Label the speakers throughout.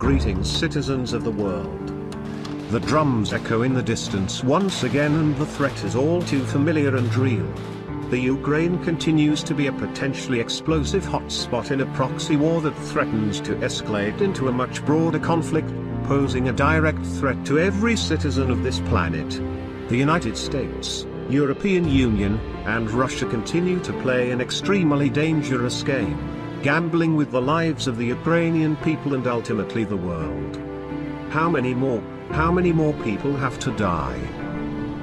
Speaker 1: Greetings, citizens of the world. The drums echo in the distance once again, and the threat is all too familiar and real. The Ukraine continues to be a potentially explosive hotspot in a proxy war that threatens to escalate into a much broader conflict, posing a direct threat to every citizen of this planet. The United States, European Union, and Russia continue to play an extremely dangerous game, gambling with the lives of the Ukrainian people and ultimately the world. How many more people have to die?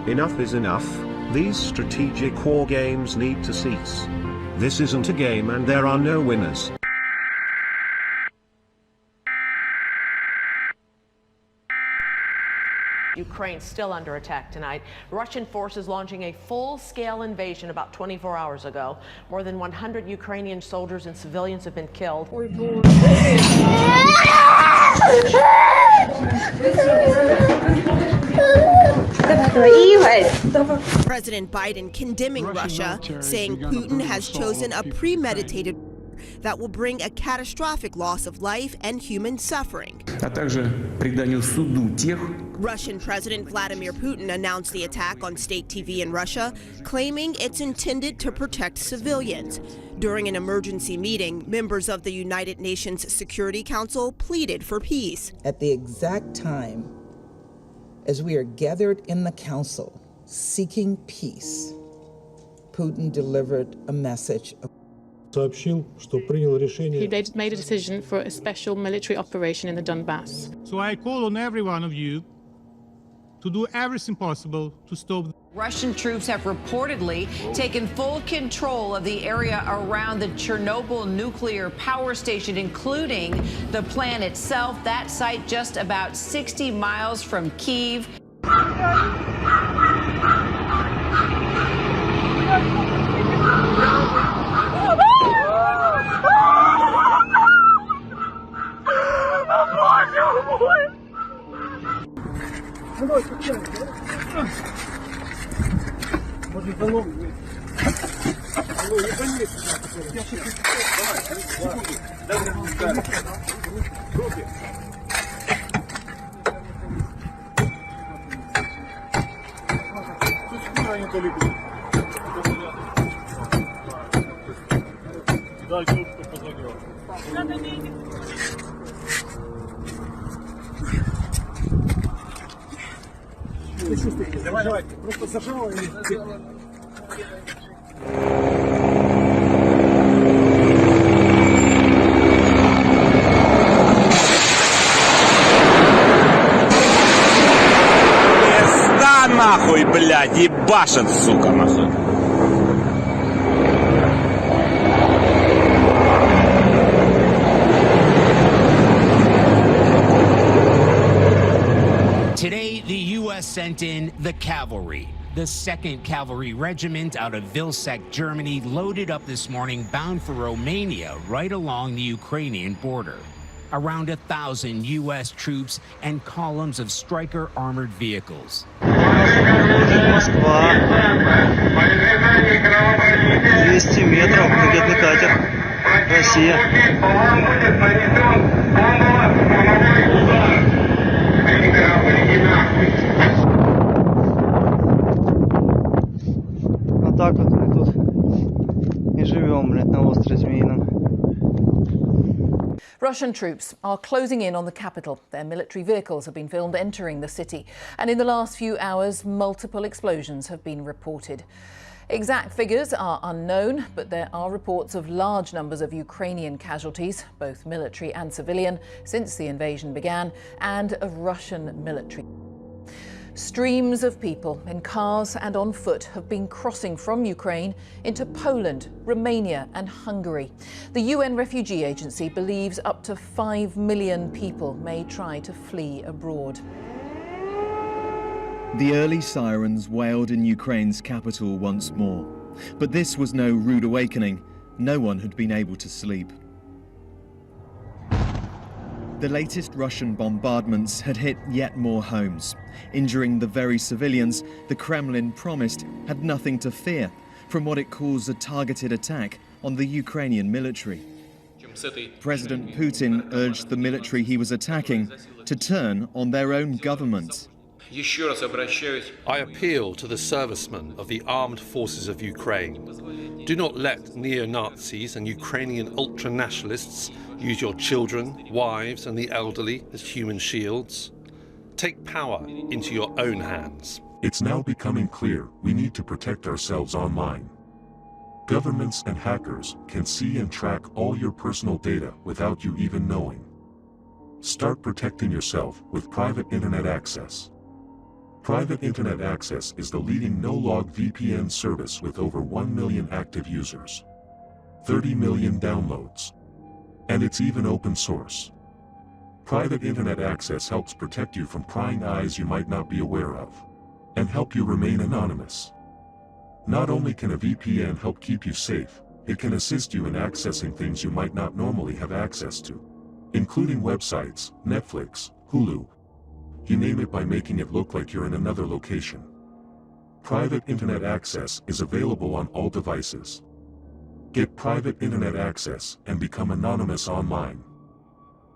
Speaker 1: Enough is enough. These strategic war games need to cease. This isn't a game and there are no winners.
Speaker 2: Ukraine still under attack tonight. Russian forces launching a full-scale invasion about 24 hours ago. More than 100 Ukrainian soldiers and civilians have been killed.
Speaker 3: President Biden condemning Russia, saying Putin has chosen a premeditated that will bring a catastrophic loss of life and human suffering. Russian President Vladimir Putin announced the attack on state TV in Russia, claiming it's intended to protect civilians. During an emergency meeting, members of the United Nations Security Council pleaded for peace.
Speaker 4: At the exact time as we are gathered in the council seeking peace, Putin delivered a message of
Speaker 5: He made a decision for a special military operation in the Donbass.
Speaker 6: So I call on every one of you to do everything possible to stop.
Speaker 7: Russian troops have reportedly taken full control of the area around the Chernobyl nuclear power station, including the plant itself. That site just about 60 miles from Kyiv.
Speaker 8: Пизда нахуй, блядь, ебашит, сука, нахуй.
Speaker 9: Today, the U.S. sent in the cavalry. The 2nd Cavalry Regiment out of Vilsek, Germany, loaded up this morning bound for Romania, right along the Ukrainian border. Around 1,000 U.S. troops and columns of Stryker armored vehicles.
Speaker 10: Москва. 200 метров, ракетный катер. Россия. Вот так вот мы тут и живем, блядь, на острове Змеином.
Speaker 11: Russian troops are closing in on the capital. Their military vehicles have been filmed entering the city. And in the last few hours, multiple explosions have been reported. Exact figures are unknown, but there are reports of large numbers of Ukrainian casualties, both military and civilian, since the invasion began, and of Russian military. Streams of people in cars and on foot have been crossing from Ukraine into Poland, Romania and Hungary. The UN Refugee Agency believes up to 5 million people may try to flee abroad.
Speaker 12: The early sirens wailed in Ukraine's capital once more. But this was no rude awakening. No one had been able to sleep. The latest Russian bombardments had hit yet more homes. Injuring the very civilians the Kremlin promised had nothing to fear from what it calls a targeted attack on the Ukrainian military. President Putin urged the military he was attacking to turn on their own government.
Speaker 13: I appeal to the servicemen of the armed forces of Ukraine. Do not let neo-Nazis and Ukrainian ultra-nationalists use your children, wives and the elderly as human shields. Take power into your own hands.
Speaker 14: It's now becoming clear we need to protect ourselves online. Governments and hackers can see and track all your personal data without you even knowing. Start protecting yourself with Private Internet Access. Private Internet Access is the leading no-log VPN service with over 1 million active users, 30 million downloads, and it's even open source. Private Internet Access helps protect you from prying eyes you might not be aware of, and help you remain anonymous. Not only can a VPN help keep you safe, it can assist you in accessing things you might not normally have access to, including websites, Netflix, Hulu, you name it, by making it look like you're in another location. Private Internet Access is available on all devices. Get Private Internet Access and become anonymous online.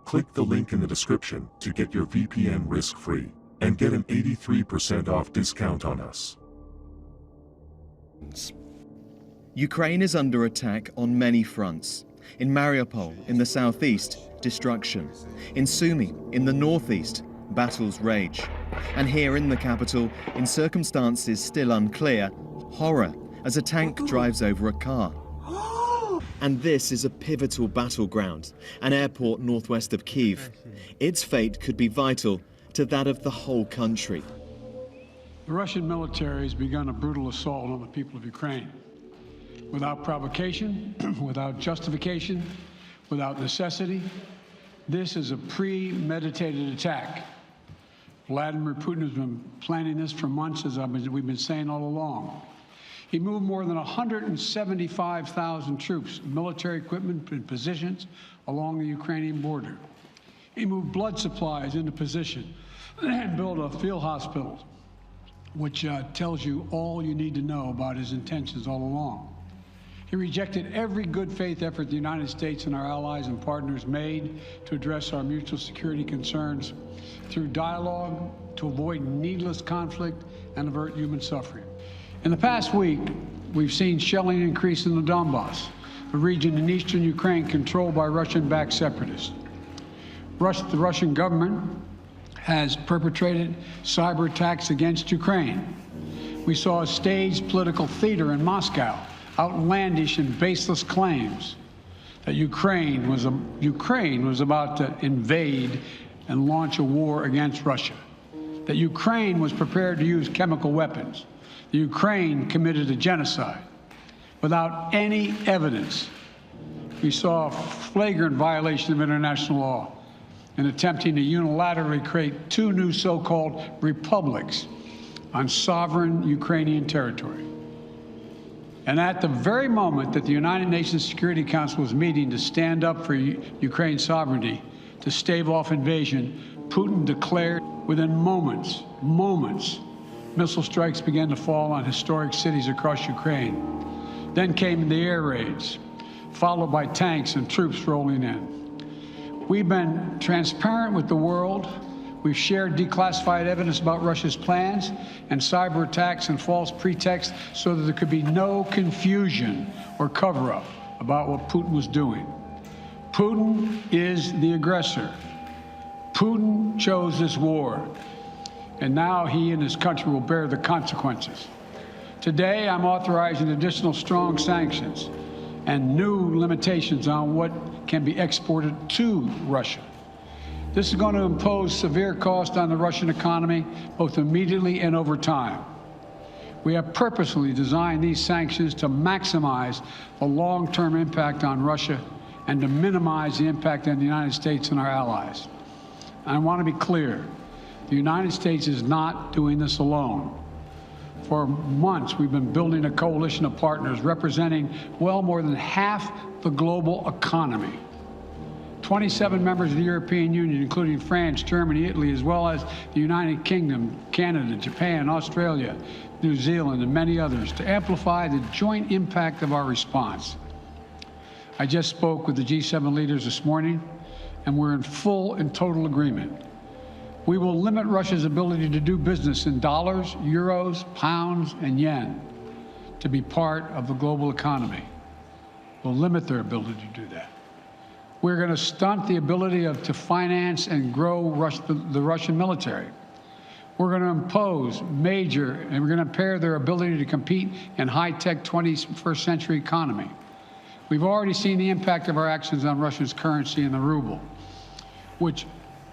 Speaker 14: Click the link in the description to get your VPN risk-free and get an 83% off discount on us.
Speaker 12: Ukraine is under attack on many fronts. In Mariupol, in the southeast, destruction. In Sumy, in the northeast, battles rage. And here in the capital, in circumstances still unclear, horror as a tank drives over a car. And this is a pivotal battleground, an airport northwest of Kyiv. Its fate could be vital to that of the whole country.
Speaker 15: The Russian military has begun a brutal assault on the people of Ukraine. Without provocation, without justification, without necessity, this is a premeditated attack. Vladimir Putin has been planning this for months, as we've been saying all along. He moved more than 175,000 troops, military equipment and positions along the Ukrainian border. He moved blood supplies into position and built a field hospital, which tells you all you need to know about his intentions all along. He rejected every good faith effort the United States and our allies and partners made to address our mutual security concerns through dialogue to avoid needless conflict and avert human suffering. In the past week, we've seen shelling increase in the Donbass, a region in eastern Ukraine controlled by Russian-backed separatists. The Russian government has perpetrated cyber attacks against Ukraine. We saw a staged political theater in Moscow, outlandish and baseless claims that Ukraine was about to invade and launch a war against Russia, that Ukraine was prepared to use chemical weapons, that Ukraine committed a genocide. Without any evidence, we saw a flagrant violation of international law in attempting to unilaterally create two new so-called republics on sovereign Ukrainian territory. And at the very moment that the United Nations Security Council was meeting to stand up for Ukraine's sovereignty, to stave off invasion, Putin declared within moments, missile strikes began to fall on historic cities across Ukraine. Then came the air raids, followed by tanks and troops rolling in. We've been transparent with the world. We've shared declassified evidence about Russia's plans and cyber attacks and false pretexts so that there could be no confusion or cover-up about what Putin was doing. Putin is the aggressor. Putin chose this war, and now he and his country will bear the consequences. Today, I'm authorizing additional strong sanctions and new limitations on what can be exported to Russia. This is going to impose severe cost on the Russian economy, both immediately and over time. We have purposely designed these sanctions to maximize the long-term impact on Russia and to minimize the impact on the United States and our allies. I want to be clear, the United States is not doing this alone. For months, we've been building a coalition of partners representing well more than half the global economy. 27 members of the European Union, including France, Germany, Italy, as well as the United Kingdom, Canada, Japan, Australia, New Zealand, and many others, to amplify the joint impact of our response. I just spoke with the G7 leaders this morning, and we're in full and total agreement. We will limit Russia's ability to do business in dollars, euros, pounds, and yen to be part of the global economy. We'll limit their ability to do that. We're going to stunt the ability to finance and grow the Russian military. We're going to impose major, and we're going to impair their ability to compete in high-tech 21st century economy. We've already seen the impact of our actions on Russia's currency and the ruble, which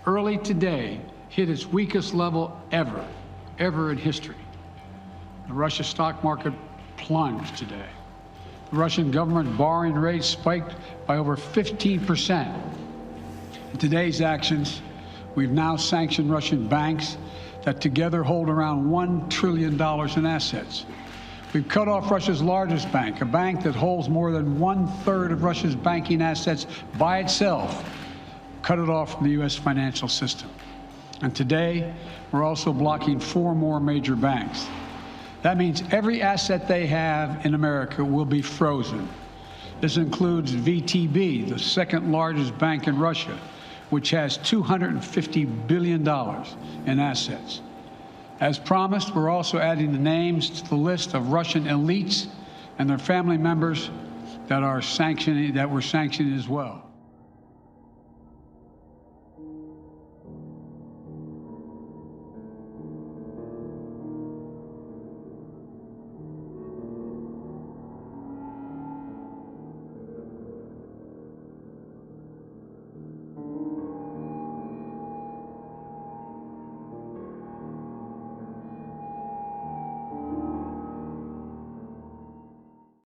Speaker 15: early today hit its weakest level ever in history. The Russian stock market plunged today. The Russian government borrowing rate spiked by over 15%. In today's actions, we've now sanctioned Russian banks that together hold around $1 trillion in assets. We've cut off Russia's largest bank, a bank that holds more than 1/3 of Russia's banking assets by itself, cut it off from the U.S. financial system. And today, we're also blocking 4 more major banks. That means every asset they have in America will be frozen. This includes VTB, the second largest bank in Russia, which has $250 billion in assets. As promised, we're also adding the names to the list of Russian elites and their family members that we're sanctioning as well.